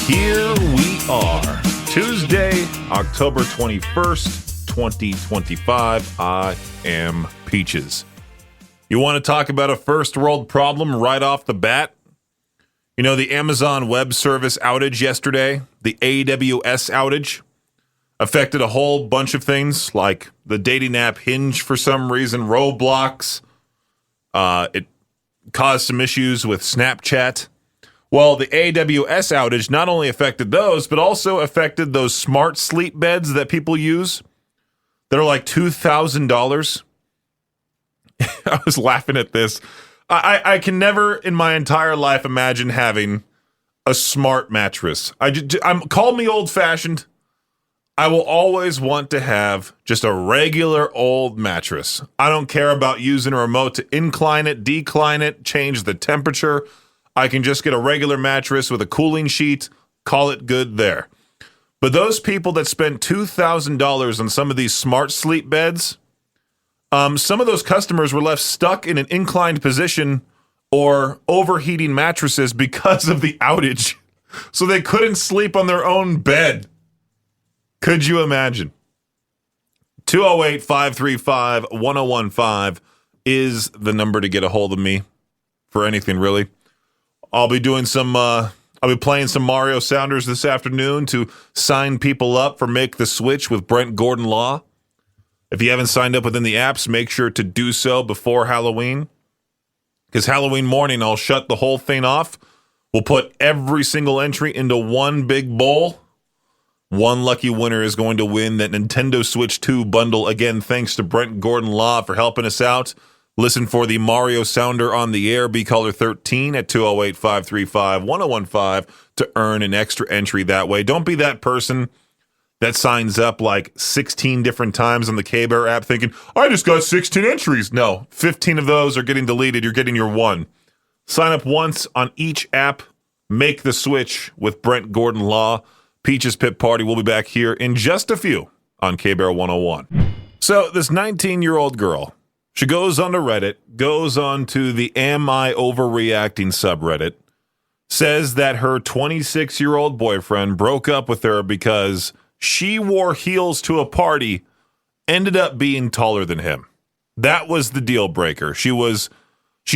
here we are. Tuesday, October 21st, 2025. I am Peaches. You want to talk about a first world problem right off the bat? You know, the Amazon Web Service outage yesterday, the AWS outage, affected a whole bunch of things like the dating app Hinge for some reason, Roblox. It caused some issues with Snapchat. Well, the AWS outage not only affected those, but also affected those smart sleep beds that people use that are like $2,000. I was laughing at this. I can never in my entire life imagine having a smart mattress. Call me old-fashioned. I will always want to have just a regular old mattress. I don't care about using a remote to incline it, decline it, change the temperature. I can just get a regular mattress with a cooling sheet, call it good there. But those people that spent $2,000 on some of these smart sleep beds, some of those customers were left stuck in an inclined position or overheating mattresses because of the outage. So they couldn't sleep on their own bed. Could you imagine? 208-535-1015 is the number to get a hold of me for anything, really. I'll be playing some Mario Sounders this afternoon to sign people up for Make the Switch with Brent Gordon Law. If you haven't signed up within the apps, make sure to do so before Halloween. Because Halloween morning, I'll shut the whole thing off. We'll put every single entry into one big bowl. One lucky winner is going to win that Nintendo Switch 2 bundle. Again, thanks to Brent Gordon Law for helping us out. Listen for the Mario Sounder on the air, be caller 13 at 208-535-1015 to earn an extra entry that way. Don't be that person that signs up like 16 different times on the K-Bear app thinking, I just got 16 entries. No, 15 of those are getting deleted. You're getting your one. Sign up once on each app. Make the switch with Brent Gordon Law. Peaches Pit Party will be back here in just a few on K-Bear 101. So this 19-year-old girl, she goes onto Reddit, goes on to the Am I Overreacting subreddit, says that her 26-year-old boyfriend broke up with her because she wore heels to a party, ended up being taller than him. That was the deal breaker. She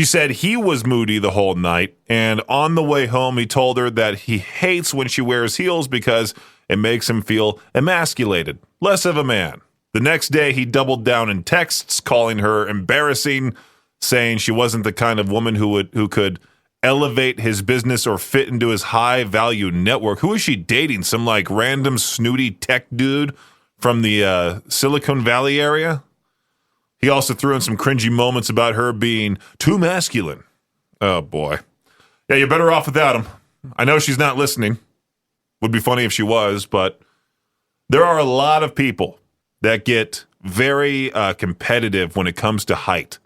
said he was moody the whole night, and on the way home, he told her that he hates when she wears heels because it makes him feel emasculated, less of a man. The next day, he doubled down in texts, calling her embarrassing, saying she wasn't the kind of woman who could elevate his business or fit into his high-value network. Who is she dating? Some, like, random snooty tech dude from the Silicon Valley area? He also threw in some cringy moments about her being too masculine. Oh, boy. Yeah, you're better off without him. I know she's not listening. Would be funny if she was, but there are a lot of people that get very competitive when it comes to height.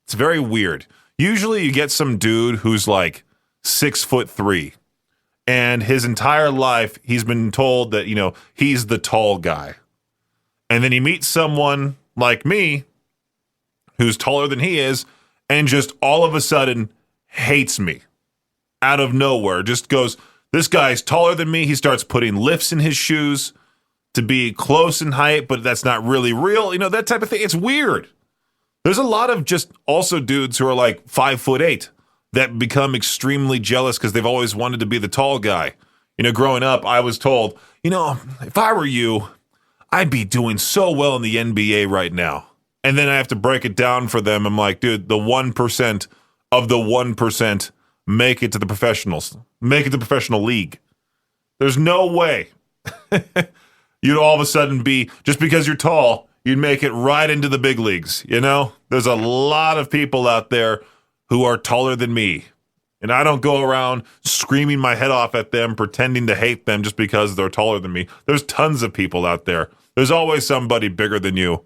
It's very weird. Usually you get some dude who's like 6'3", and his entire life he's been told that, you know, he's the tall guy. And then he meets someone like me who's taller than he is and just all of a sudden hates me out of nowhere. Just goes, this guy's taller than me. He starts putting lifts in his shoes to be close in height, but that's not really real. You know, that type of thing. It's weird. There's a lot of just also dudes who are like 5'8" that become extremely jealous because they've always wanted to be the tall guy. You know, growing up, I was told, you know, if I were you, I'd be doing so well in the NBA right now. And then I have to break it down for them. I'm like, dude, the 1% of the 1% make it to the professionals, make it to the professional league. There's no way you'd all of a sudden be, just because you're tall, you'd make it right into the big leagues, you know? There's a lot of people out there who are taller than me, and I don't go around screaming my head off at them, pretending to hate them just because they're taller than me. There's tons of people out there. There's always somebody bigger than you.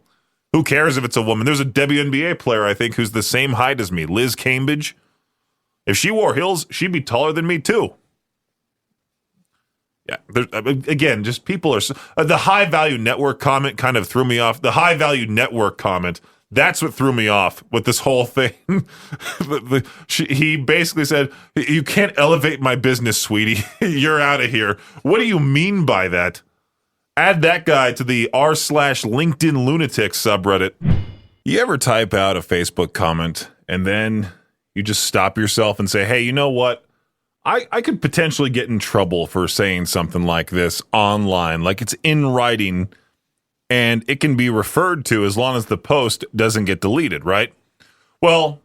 Who cares if it's a woman? There's a WNBA player, I think, who's the same height as me, Liz Cambridge. If she wore heels, she'd be taller than me, too. Yeah, again, just people are... the high-value network comment kind of threw me off. The high-value network comment, That's what threw me off with this whole thing. He basically said, "You can't elevate my business, sweetie. You're out of here." What do you mean by that? Add that guy to the r/LinkedIn lunatic subreddit. You ever type out a Facebook comment and then you just stop yourself and say, hey, you know what? I could potentially get in trouble for saying something like this online, like it's in writing, and it can be referred to as long as the post doesn't get deleted, right? Well,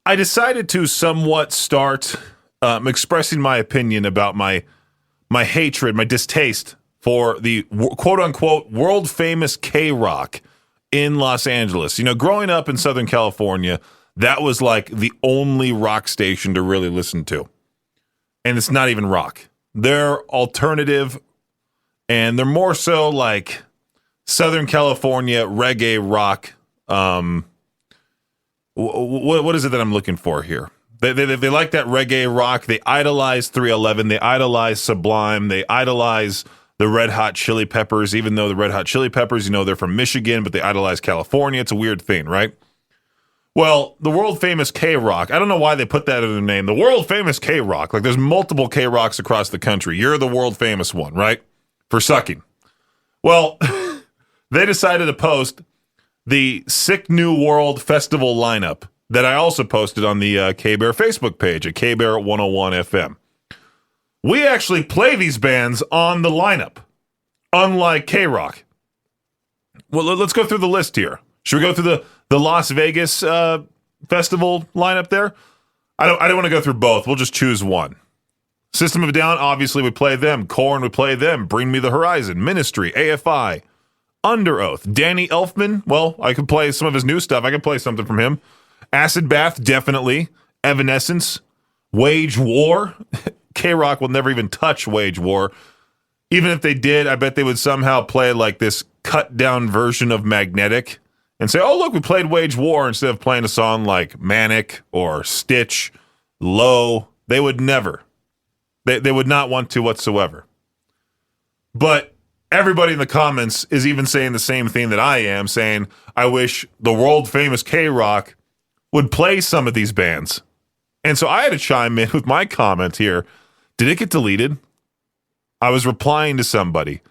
I decided to somewhat start expressing my opinion about my hatred, my distaste for the quote-unquote world-famous KROQ in Los Angeles. You know, growing up in Southern California, that was like the only rock station to really listen to. And it's not even rock. They're alternative, and they're more so like Southern California reggae rock. What is it that I'm looking for here? They like that reggae rock. They idolize 311. They idolize Sublime. They idolize the Red Hot Chili Peppers, even though the Red Hot Chili Peppers, you know, they're from Michigan, but they idolize California. It's a weird thing, right? Well, the world famous KROQ, I don't know why they put that in their name. The world famous KROQ. Like, there's multiple KROQs across the country. You're the world famous one, right? For sucking. Well, they decided to post the Sick New World Festival lineup that I also posted on the K-Bear Facebook page at K-Bear 101 FM. We actually play these bands on the lineup, unlike KROQ. Well, let's go through the list here. Should we go through the Las Vegas festival lineup there? I don't want to go through both. We'll just choose one. System of a Down, obviously, we play them. Korn, we play them. Bring Me the Horizon. Ministry, AFI. Under Oath. Danny Elfman, well, I could play some of his new stuff. I could play something from him. Acid Bath, definitely. Evanescence. Wage War. KROQ will never even touch Wage War. Even if they did, I bet they would somehow play like this cut-down version of Magnetic and say, oh, look, we played Wage War instead of playing a song like Manic or Stitch, Low. They would never. They would not want to whatsoever. But everybody in the comments is even saying the same thing that I am, saying, I wish the world-famous KROQ would play some of these bands. And so I had to chime in with my comment here. Did it get deleted? I was replying to somebody.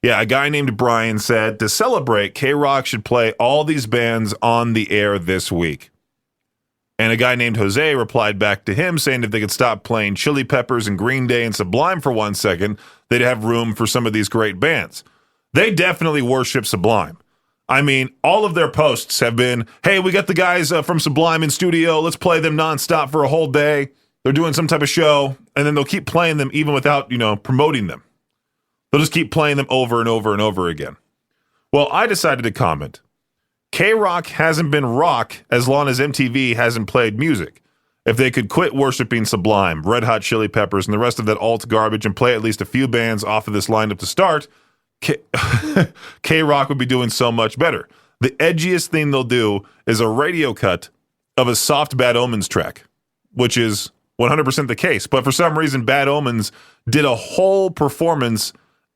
Yeah, a guy named Brian said, to celebrate, KROQ should play all these bands on the air this week. And a guy named Jose replied back to him saying if they could stop playing Chili Peppers and Green Day and Sublime for 1 second, they'd have room for some of these great bands. They definitely worship Sublime. I mean, all of their posts have been, hey, we got the guys from Sublime in studio. Let's play them nonstop for a whole day. They're doing some type of show, and then they'll keep playing them even without, promoting them. They'll just keep playing them over and over and over again. Well, I decided to comment. KROQ hasn't been rock as long as MTV hasn't played music. If they could quit worshiping Sublime, Red Hot Chili Peppers, and the rest of that alt garbage and play at least a few bands off of this lineup to start, KROQ would be doing so much better. The edgiest thing they'll do is a radio cut of a soft Bad Omens track, which is 100% the case. But for some reason, Bad Omens did a whole performance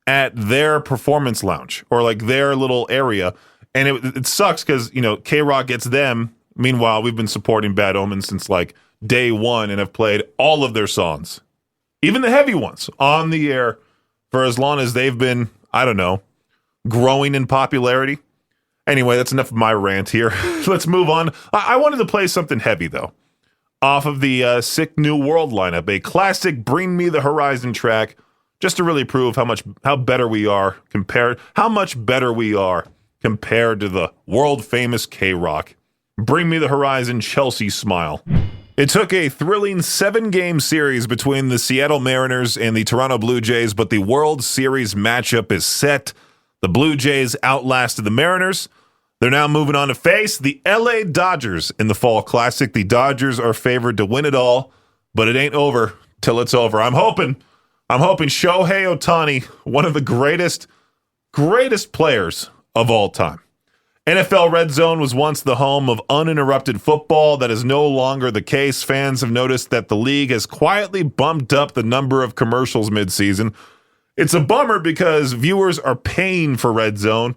at their performance lounge or like their little area. And it sucks because, KROQ gets them. Meanwhile, we've been supporting Bad Omens since like day one and have played all of their songs, even the heavy ones, on the air for as long as they've been, growing in popularity. Anyway, that's enough of my rant here. Let's move on. I wanted to play something heavy, though, off of the Sick New World lineup, a classic Bring Me the Horizon track, just to really prove how much better we are compared to the world-famous KROQ. Bring Me the Horizon, Chelsea Smile. It took a thrilling 7-game series between the Seattle Mariners and the Toronto Blue Jays, but the World Series matchup is set. The Blue Jays outlasted the Mariners. They're now moving on to face the LA Dodgers in the Fall Classic. The Dodgers are favored to win it all, but it ain't over till it's over. I'm hoping Shohei Ohtani, one of the greatest players of all time. NFL Red Zone was once the home of uninterrupted football. That is no longer the case. Fans have noticed that the league has quietly bumped up the number of commercials midseason. It's a bummer because viewers are paying for Red Zone,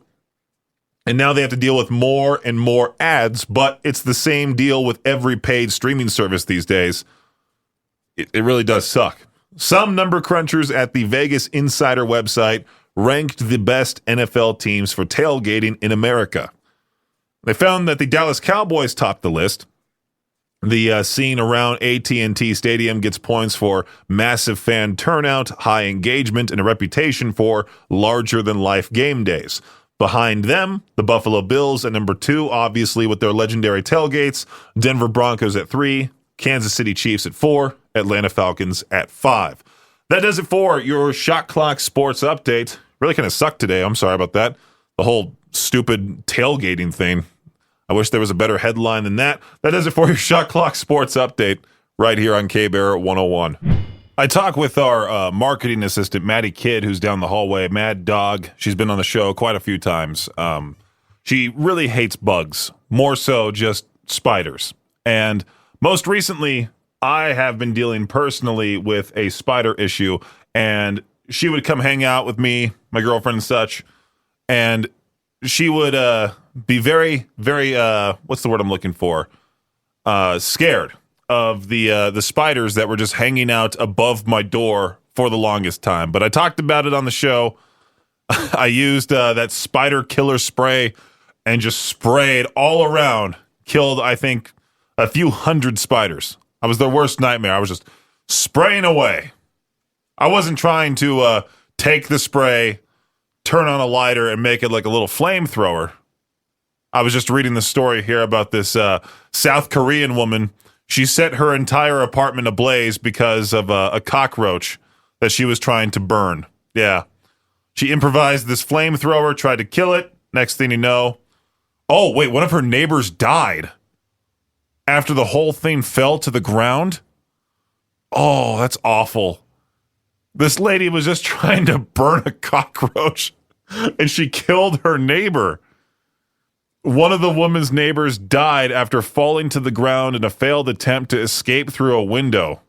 And now they have to deal with more and more ads, but it's the same deal with every paid streaming service these days. It really does suck. Some number crunchers at the Vegas Insider website ranked the best NFL teams for tailgating in America. They found that the Dallas Cowboys topped the list. The scene around AT&T Stadium gets points for massive fan turnout, high engagement, and a reputation for larger-than-life game days. Behind them, the Buffalo Bills at number 2, obviously with their legendary tailgates, Denver Broncos at 3, Kansas City Chiefs at 4, Atlanta Falcons at 5. That does it for your Shot Clock Sports Update. Really kind of sucked today. I'm sorry about that. The whole stupid tailgating thing. I wish there was a better headline than that. That does it for your Shot Clock Sports Update right here on K-Bear 101. I talk with our marketing assistant, Maddie Kidd, who's down the hallway. Mad Dog. She's been on the show quite a few times. She really hates bugs, more so just spiders. And most recently, I have been dealing personally with a spider issue, and she would come hang out with me, my girlfriend and such, and she would be very, very, what's the word I'm looking for? Scared of the spiders that were just hanging out above my door for the longest time. But I talked about it on the show. I used that spider killer spray and just sprayed all around. Killed, I think, a few hundred spiders. I was their worst nightmare. I was just spraying away. I wasn't trying to take the spray, turn on a lighter, and make it like a little flamethrower. I was just reading the story here about this South Korean woman. She set her entire apartment ablaze because of a cockroach that she was trying to burn. Yeah. She improvised this flamethrower, tried to kill it. Next thing you know, oh, wait, one of her neighbors died after the whole thing fell to the ground. Oh, that's awful. This lady was just trying to burn a cockroach, and she killed her neighbor. One of the woman's neighbors died after falling to the ground in a failed attempt to escape through a window.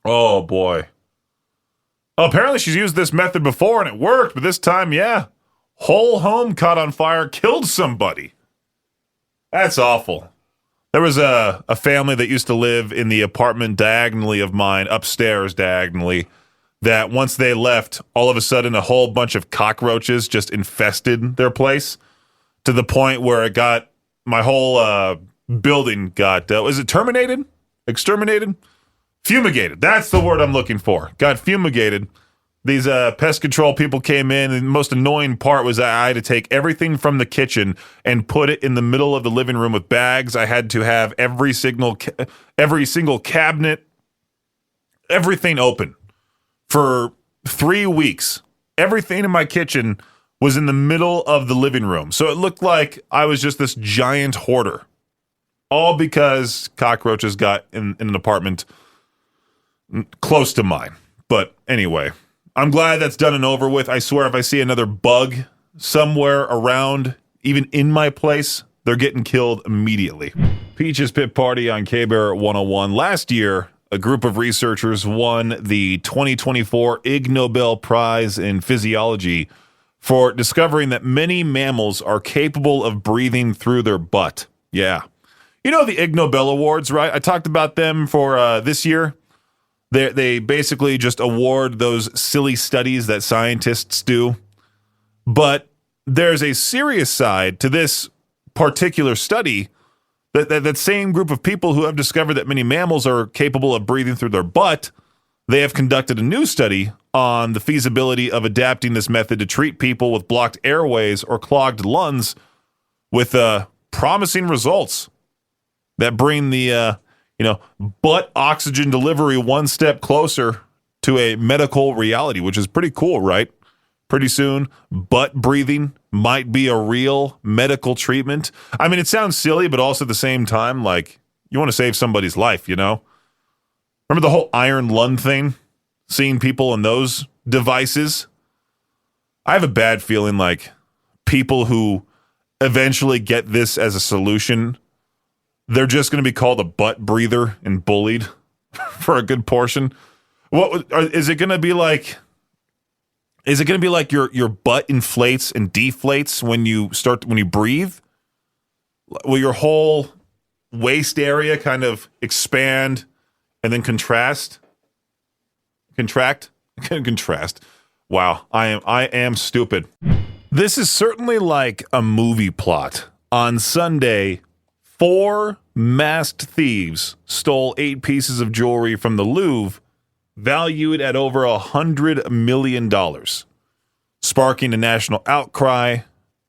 Oh, boy. Apparently she's used this method before, and it worked, but this time, yeah. Whole home caught on fire, killed somebody. That's awful. There was a family that used to live in the apartment diagonally of mine, upstairs diagonally, that once they left, all of a sudden a whole bunch of cockroaches just infested their place to the point where it got, my whole building got, was it terminated? Exterminated? Fumigated. That's the word I'm looking for. Got fumigated. These pest control people came in, and the most annoying part was I had to take everything from the kitchen and put it in the middle of the living room with bags. I had to have every single cabinet, everything open for 3 weeks. Everything in my kitchen was in the middle of the living room. So it looked like I was just this giant hoarder. All because cockroaches got in an apartment close to mine. But anyway, I'm glad that's done and over with. I swear if I see another bug somewhere around, even in my place, they're getting killed immediately. Peach's Pit Party on K-Bear 101. Last year, a group of researchers won the 2024 Ig Nobel Prize in Physiology for discovering that many mammals are capable of breathing through their butt. Yeah. You know the Ig Nobel Awards, right? I talked about them for this year. They basically just award those silly studies that scientists do. But there's a serious side to this particular study. That same group of people who have discovered that many mammals are capable of breathing through their butt, they have conducted a new study on the feasibility of adapting this method to treat people with blocked airways or clogged lungs with promising results that bring the butt oxygen delivery one step closer to a medical reality, which is pretty cool, right? Pretty soon, butt breathing might be a real medical treatment. I mean, it sounds silly, but also at the same time, like, you want to save somebody's life, you know? Remember the whole iron lung thing? Seeing people in those devices? I have a bad feeling like people who eventually get this as a solution, they're just going to be called a butt breather and bullied for a good portion. What is it going to be like? Is it going to be like your butt inflates and deflates when you breathe? Will your whole waist area kind of expand and then contract? Contrast. Wow, I am stupid. This is certainly like a movie plot. On Sunday, 4 masked thieves stole 8 pieces of jewelry from the Louvre, valued at over $100 million, sparking a national outcry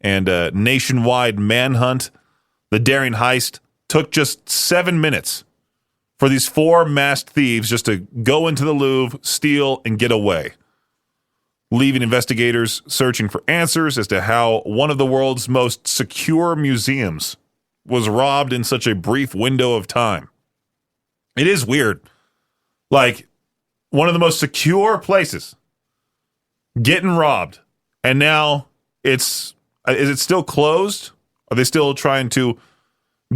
and a nationwide manhunt. The daring heist took just 7 minutes for these 4 masked thieves just to go into the Louvre, steal, and get away, leaving investigators searching for answers as to how one of the world's most secure museums was robbed in such a brief window of time. It is weird. Like, one of the most secure places getting robbed, and now is it still closed? Are they still trying to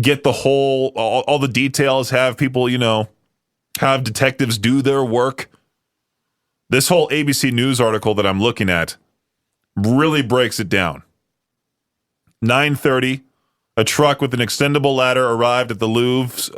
get the whole, all the details, have people, have detectives do their work? This whole ABC News article that I'm looking at really breaks it down. 9:30, a truck with an extendable ladder arrived at the Louvre's,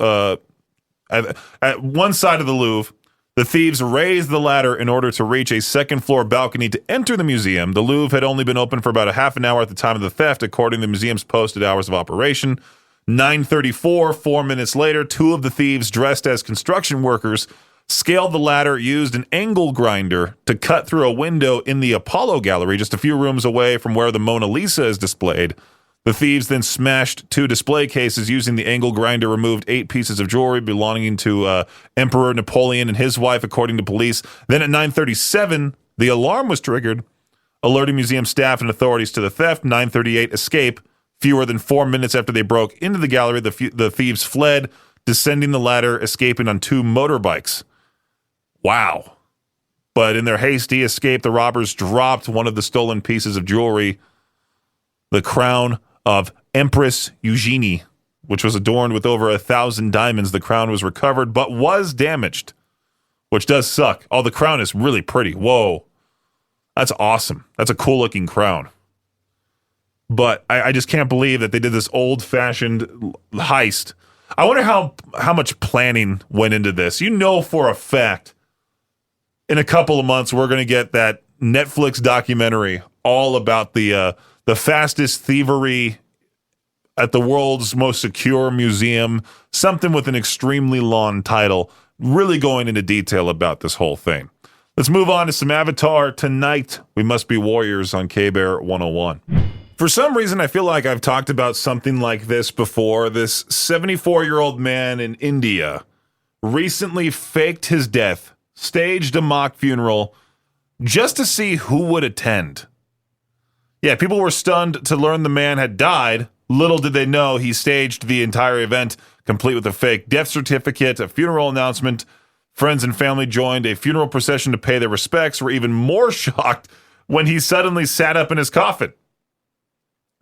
at one side of the Louvre. The thieves raised the ladder in order to reach a second-floor balcony to enter the museum. The Louvre had only been open for about a half an hour at the time of the theft, according to the museum's posted hours of operation. 9:34, 4 minutes later, 2 of the thieves dressed as construction workers scaled the ladder, used an angle grinder to cut through a window in the Apollo Gallery, just a few rooms away from where the Mona Lisa is displayed. The thieves then smashed 2 display cases using the angle grinder, removed 8 pieces of jewelry belonging to Emperor Napoleon and his wife, according to police. Then at 9:37, the alarm was triggered, alerting museum staff and authorities to the theft. 9:38, escape. Fewer than 4 minutes after they broke into the gallery, the thieves fled, descending the ladder, escaping on 2 motorbikes. Wow. But in their hasty escape, the robbers dropped one of the stolen pieces of jewelry, the crown of Empress Eugenie, which was adorned with over 1,000 diamonds. The crown was recovered, but was damaged, which does suck. Oh, the crown is really pretty. Whoa. That's awesome. That's a cool-looking crown. But I just can't believe that they did this old-fashioned heist. I wonder how much planning went into this. For a fact, in a couple of months, we're going to get that Netflix documentary all about the fastest thievery at the world's most secure museum, something with an extremely long title, really going into detail about this whole thing. Let's move on to some Avatar. Tonight, we must be warriors on K-Bear 101. For some reason, I feel like I've talked about something like this before. This 74-year-old man in India recently faked his death, staged a mock funeral, just to see who would attend. Yeah, people were stunned to learn the man had died. Little did they know he staged the entire event, complete with a fake death certificate, a funeral announcement. Friends and family joined a funeral procession to pay their respects, were even more shocked when he suddenly sat up in his coffin.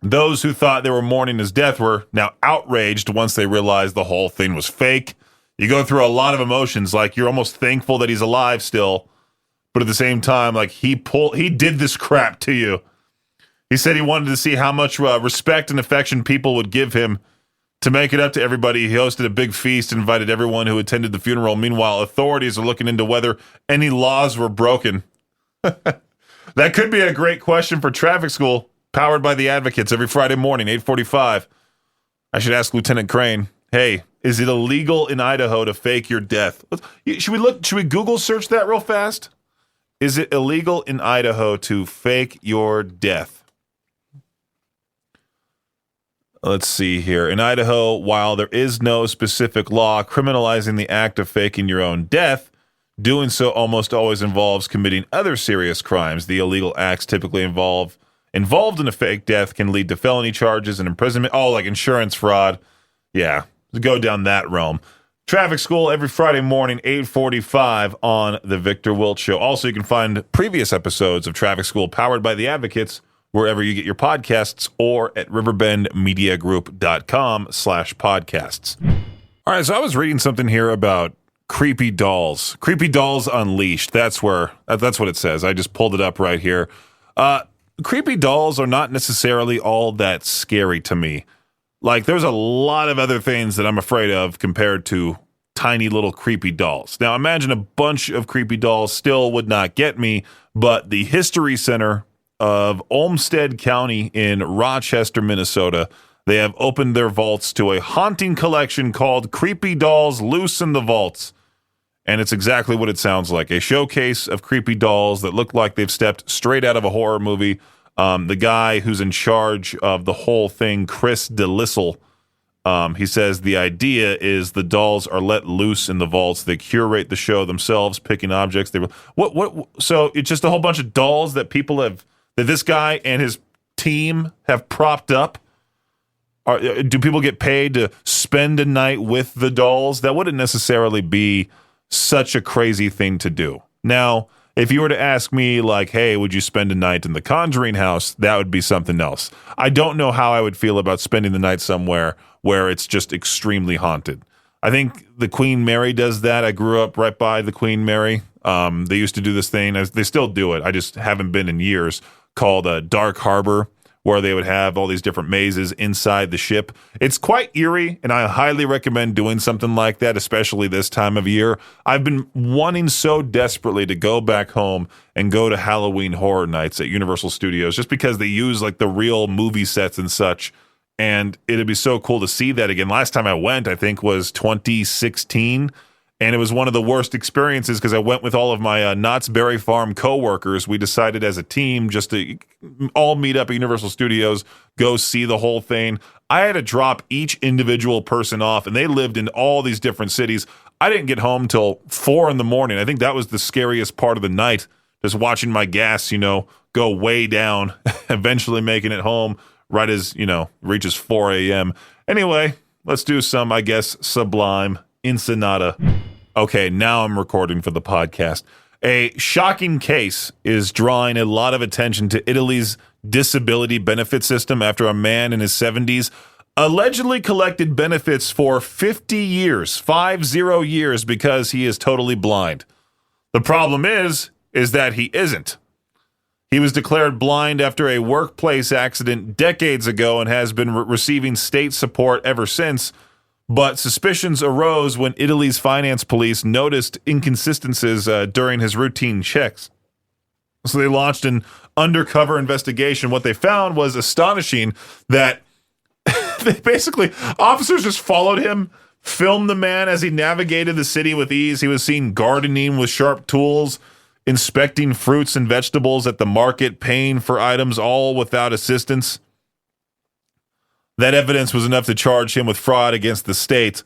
Those who thought they were mourning his death were now outraged once they realized the whole thing was fake. You go through a lot of emotions, like you're almost thankful that he's alive still, but at the same time, like he did this crap to you. He said he wanted to see how much respect and affection people would give him. To make it up to everybody, he hosted a big feast and invited everyone who attended the funeral. Meanwhile, authorities are looking into whether any laws were broken. That could be a great question for traffic school, powered by the Advocates, every Friday morning, 8:45. I should ask Lieutenant Crane, hey, is it illegal in Idaho to fake your death? Should we Google search that real fast? Is it illegal in Idaho to fake your death? Let's see here. In Idaho, while there is no specific law criminalizing the act of faking your own death, doing so almost always involves committing other serious crimes. The illegal acts typically involved in a fake death can lead to felony charges and imprisonment. Oh, like insurance fraud. Yeah, go down that realm. Traffic School every Friday morning, 8:45 on The Victor Wilt Show. Also, you can find previous episodes of Traffic School powered by the Advocates wherever you get your podcasts or at riverbendmediagroup.com/podcasts. All right, so I was reading something here about Creepy dolls. Creepy dolls unleashed. That's what it says. I just pulled it up right here. Creepy dolls are not necessarily all that scary to me. Like, there's a lot of other things that I'm afraid of compared to tiny little creepy dolls. Now, imagine a bunch of creepy dolls still would not get me, but the History Center of Olmsted County in Rochester, Minnesota, they have opened their vaults to a haunting collection called Creepy Dolls Loose in the Vaults. And it's exactly what it sounds like. A showcase of creepy dolls that look like they've stepped straight out of a horror movie. The guy who's in charge of the whole thing, Chris DeLissel, he says the idea is the dolls are let loose in the vaults. They curate the show themselves, picking objects. So it's just a whole bunch of dolls that that this guy and his team have propped up. Do people get paid to spend a night with the dolls? That wouldn't necessarily be such a crazy thing to do. Now, if you were to ask me, like, hey, would you spend a night in the Conjuring house? That would be something else. I don't know how I would feel about spending the night somewhere where it's just extremely haunted. I think the Queen Mary does that. I grew up right by the Queen Mary. They used to do this thing. They still do it. I just haven't been in years, called Dark Harbor, where they would have all these different mazes inside the ship. It's quite eerie, and I highly recommend doing something like that, especially this time of year. I've been wanting so desperately to go back home and go to Halloween Horror Nights at Universal Studios, just because they use like the real movie sets and such, and it'd be so cool to see that again. Last time I went, I think, was 2016, and it was one of the worst experiences because I went with all of my Knott's Berry Farm coworkers. We decided as a team just to all meet up at Universal Studios, go see the whole thing. I had to drop each individual person off, and they lived in all these different cities. I didn't get home till 4 a.m. I think that was the scariest part of the night, just watching my gas, go way down, eventually making it home right as, reaches 4 a.m. Anyway, let's do some, I guess, sublime Ensenada. Okay, now I'm recording for the podcast. A shocking case is drawing a lot of attention to Italy's disability benefit system after a man in his 70s allegedly collected benefits for 50 years because he is totally blind. The problem is that he isn't. He was declared blind after a workplace accident decades ago and has been receiving state support ever since. But suspicions arose when Italy's finance police noticed inconsistencies during his routine checks. So they launched an undercover investigation. What they found was astonishing, that officers just followed him, filmed the man as he navigated the city with ease. He was seen gardening with sharp tools, inspecting fruits and vegetables at the market, paying for items, all without assistance. That evidence was enough to charge him with fraud against the state.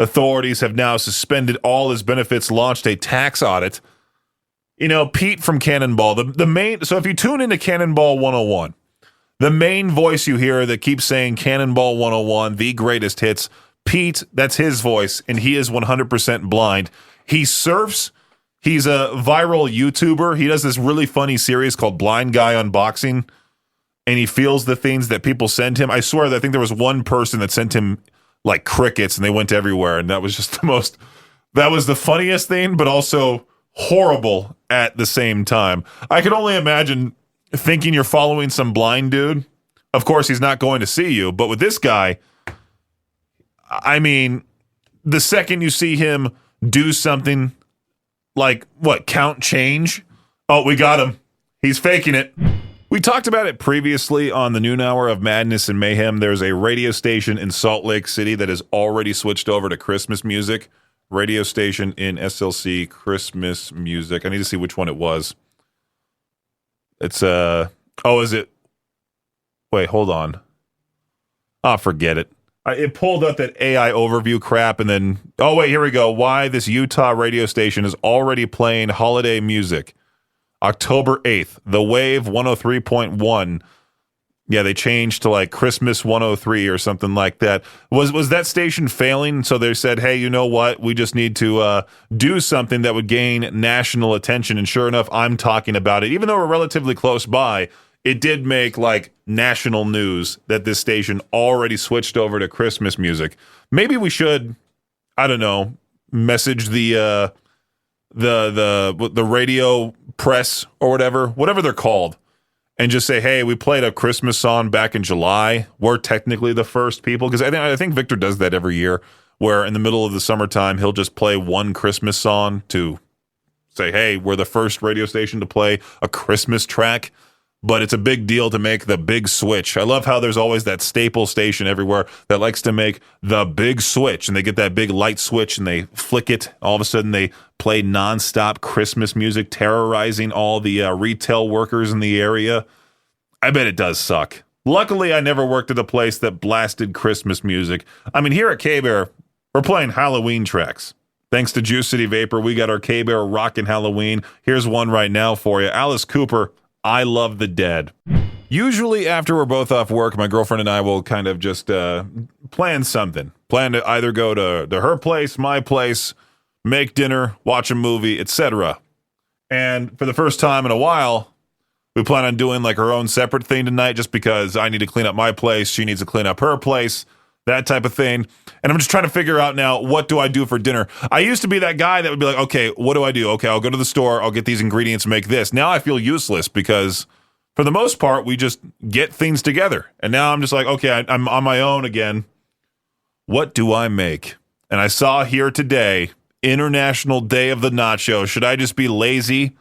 Authorities have now suspended all his benefits, launched a tax audit. Pete from Cannonball, the main. So if you tune into Cannonball 101, the main voice you hear that keeps saying Cannonball 101, the greatest hits, Pete, that's his voice, and he is 100% blind. He surfs. He's a viral YouTuber. He does this really funny series called Blind Guy Unboxing. And he feels the things that people send him. I swear that I think there was one person that sent him like crickets and they went everywhere. And that was just that was the funniest thing, but also horrible at the same time. I can only imagine thinking you're following some blind dude. Of course, he's not going to see you. But with this guy, I mean, the second you see him do something like, count change? Oh, we got him. He's faking it. We talked about it previously on the noon hour of Madness and Mayhem. There's a radio station in Salt Lake City that has already switched over to Christmas music. Radio station in SLC, Christmas music. I need to see which one it was. It's, is it? Wait, hold on. Forget it. It pulled up that AI overview crap and then, here we go. Why this Utah radio station is already playing holiday music. October 8th, The Wave 103.1. Yeah, they changed to like Christmas 103 or something like that. Was that station failing? So they said, hey, you know what? We just need to do something that would gain national attention. And sure enough, I'm talking about it. Even though we're relatively close by, it did make like national news that this station already switched over to Christmas music. Maybe we should, I don't know, message the radio press or whatever they're called, and just say, hey, we played a Christmas song back in July. We're technically the first people, because I think Victor does that every year, where in the middle of the summertime he'll just play one Christmas song to say, hey, we're the first radio station to play a Christmas track. But it's a big deal to make the big switch. I love how there's always that staple station everywhere that likes to make the big switch, and they get that big light switch and they flick it. All of a sudden they play nonstop Christmas music, terrorizing all the retail workers in the area. I bet it does suck. Luckily, I never worked at a place that blasted Christmas music. I mean, here at K-Bear, we're playing Halloween tracks. Thanks to Juice City Vapor, we got our K-Bear rockin' Halloween. Here's one right now for you. Alice Cooper, I Love the Dead. Usually after we're both off work, my girlfriend and I will kind of just plan something. Plan to either go to her place, my place, make dinner, watch a movie, etc. And for the first time in a while, we plan on doing like our own separate thing tonight, just because I need to clean up my place, she needs to clean up her place, that type of thing. And I'm just trying to figure out now, what do I do for dinner? I used to be that guy that would be like, okay, what do I do? Okay, I'll go to the store, I'll get these ingredients, make this. Now I feel useless, because for the most part, we just get things together. And now I'm just like, okay, I'm on my own again. What do I make? And I saw here today, International Day of the Nacho. Should I just be lazy,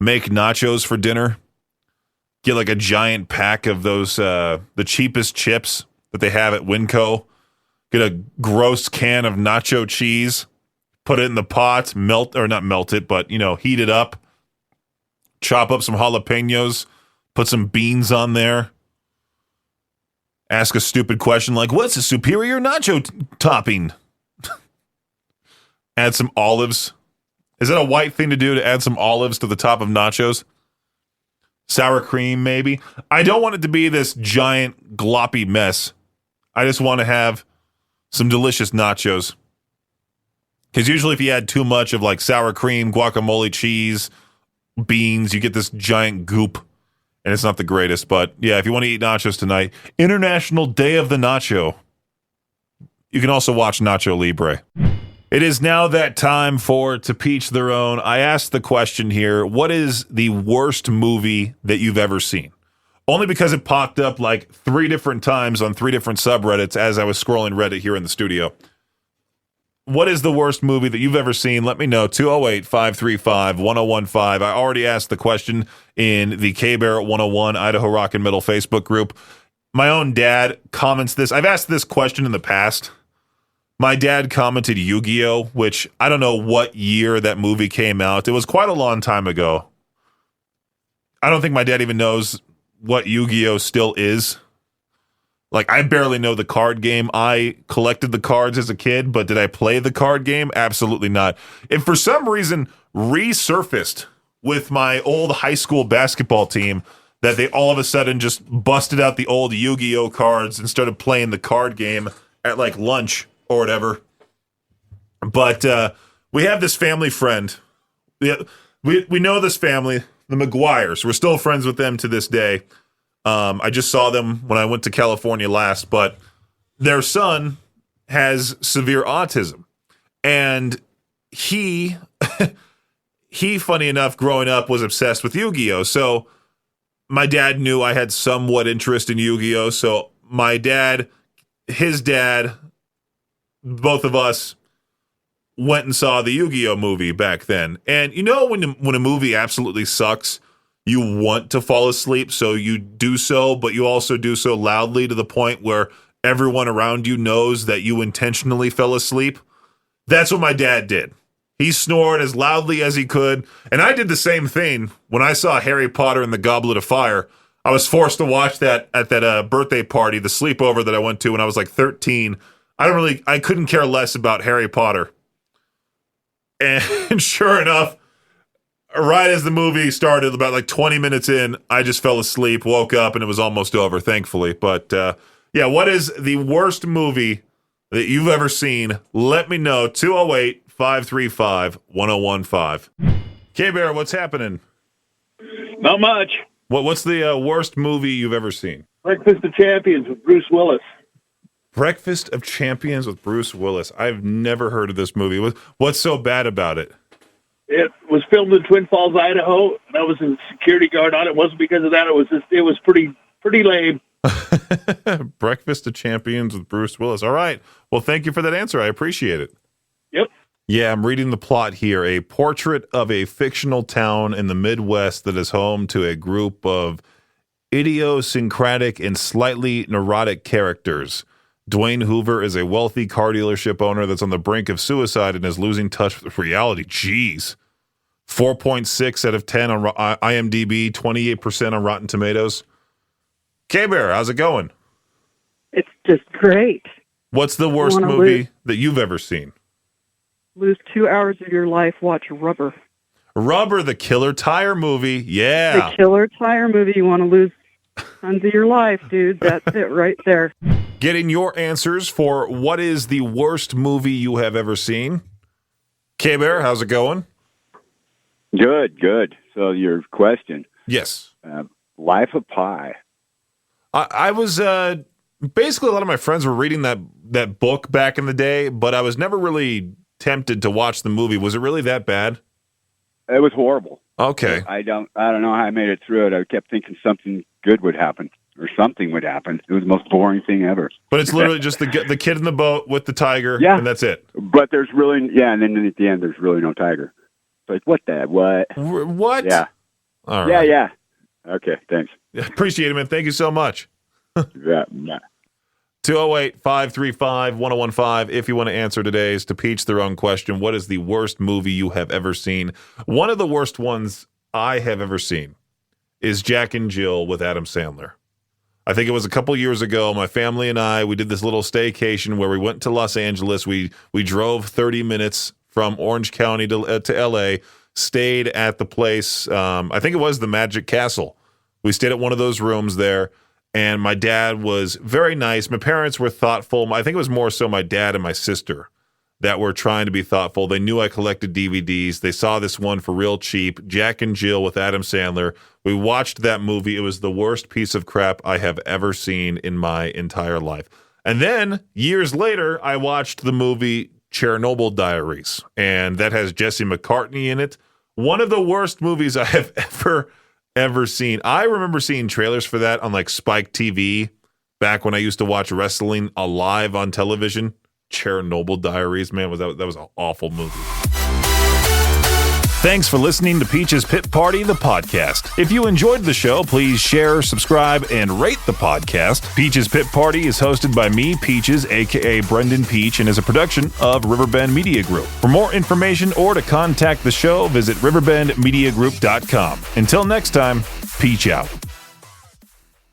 make nachos for dinner? Get like a giant pack of those, the cheapest chips that they have at Winco. Get a gross can of nacho cheese, put it in the pot, not melt it, but, heat it up. Chop up some jalapenos, put some beans on there. Ask a stupid question like, what's a superior nacho topping? Add some olives. Is that a white thing to do, to add some olives to the top of nachos? Sour cream, maybe. I don't want it to be this giant gloppy mess. I just want to have some delicious nachos. Because usually if you add too much of like sour cream, guacamole, cheese, beans, you get this giant goop. And it's not the greatest. But yeah, if you want to eat nachos tonight, International Day of the Nacho. You can also watch Nacho Libre. It is now that time for To Peach Their Own. I asked the question here, what is the worst movie that you've ever seen? Only because it popped up like 3 different times on 3 different subreddits as I was scrolling Reddit here in the studio. What is the worst movie that you've ever seen? Let me know. 208-535-1015. I already asked the question in the K-Bear 101 Idaho Rock and Middle Facebook group. My own dad comments this. I've asked this question in the past. My dad commented Yu-Gi-Oh!, which I don't know what year that movie came out. It was quite a long time ago. I don't think my dad even knows what Yu-Gi-Oh! Still is. Like, I barely know the card game. I collected the cards as a kid, but did I play the card game? Absolutely not. It, for some reason, resurfaced with my old high school basketball team, that they all of a sudden just busted out the old Yu-Gi-Oh! Cards and started playing the card game at, like, lunch or whatever. But we have this family friend. We know this family, the McGuires. We're still friends with them to this day. I just saw them when I went to California last, but their son has severe autism. And he, funny enough, growing up was obsessed with Yu-Gi-Oh! So my dad knew I had somewhat interest in Yu-Gi-Oh! So my dad, his dad, both of us went and saw the Yu-Gi-Oh! Movie back then. And you know when a movie absolutely sucks, you want to fall asleep, so you do so, but you also do so loudly to the point where everyone around you knows that you intentionally fell asleep? That's what my dad did. He snored as loudly as he could, and I did the same thing when I saw Harry Potter and the Goblet of Fire. I was forced to watch that at that birthday party, the sleepover that I went to when I was like 13. I couldn't care less about Harry Potter. And sure enough, right as the movie started, about like 20 minutes in, I just fell asleep, woke up, and it was almost over, thankfully. But yeah, what is the worst movie that you've ever seen? Let me know. 208-535-1015. K-Bear, what's happening? Not much. What's the worst movie you've ever seen? Breakfast of Champions with Bruce Willis. Breakfast of Champions with Bruce Willis. I've never heard of this movie. What's so bad about it? It was filmed in Twin Falls, Idaho, and I was a security guard on it. It wasn't because of that. It was pretty lame. Breakfast of Champions with Bruce Willis. All right. Well, thank you for that answer. I appreciate it. Yep. Yeah, I'm reading the plot here. A portrait of a fictional town in the Midwest that is home to a group of idiosyncratic and slightly neurotic characters. Dwayne Hoover is a wealthy car dealership owner that's on the brink of suicide and is losing touch with reality. Jeez. 4.6 out of 10 on IMDb, 28% on Rotten Tomatoes. K-Bear, how's it going? It's just great. What's the worst movie that you've ever seen? Lose 2 hours of your life, watch Rubber. Rubber, the killer tire movie. Yeah. The killer tire movie. You want to lose tons of your life, dude. That's it right there. Getting your answers for what is the worst movie you have ever seen. K-Bear, how's it going? Good. So your question. Yes. Life of Pi. I was basically a lot of my friends were reading that book back in the day, but I was never really tempted to watch the movie. Was it really that bad? It was horrible. Okay. I don't know how I made it through it. I kept thinking something good would happen or something would happen. It was the most boring thing ever. But it's literally just the kid in the boat with the tiger, and that's it. But there's really, and then at the end there's really no tiger. It's like, what? What? Yeah. All right. Yeah. Okay, thanks. Appreciate it, man. Thank you so much. Yeah. 208-535-1015 if you want to answer today's To Peach Their Own question. What is the worst movie you have ever seen? One of the worst ones I have ever seen is Jack and Jill with Adam Sandler. I think it was a couple years ago. My family and I, we did this little staycation where we went to Los Angeles. We drove 30 minutes from Orange County to L.A., stayed at the place. I think it was the Magic Castle. We stayed at one of those rooms there. And my dad was very nice. My parents were thoughtful. I think it was more so my dad and my sister that were trying to be thoughtful. They knew I collected DVDs. They saw this one for real cheap, Jack and Jill with Adam Sandler. We watched that movie. It was the worst piece of crap I have ever seen in my entire life. And then, years later, I watched the movie Chernobyl Diaries, and that has Jesse McCartney in it. One of the worst movies I have ever seen. I remember seeing trailers for that on like Spike TV back when I used to watch wrestling live on television. Chernobyl Diaries, man, that was an awful movie. Thanks for listening to Peach's Pit Party, the podcast. If you enjoyed the show, please share, subscribe, and rate the podcast. Peach's Pit Party is hosted by me, Peaches, a.k.a. Brendan Peach, and is a production of Riverbend Media Group. For more information or to contact the show, visit riverbendmediagroup.com. Until next time, Peach out.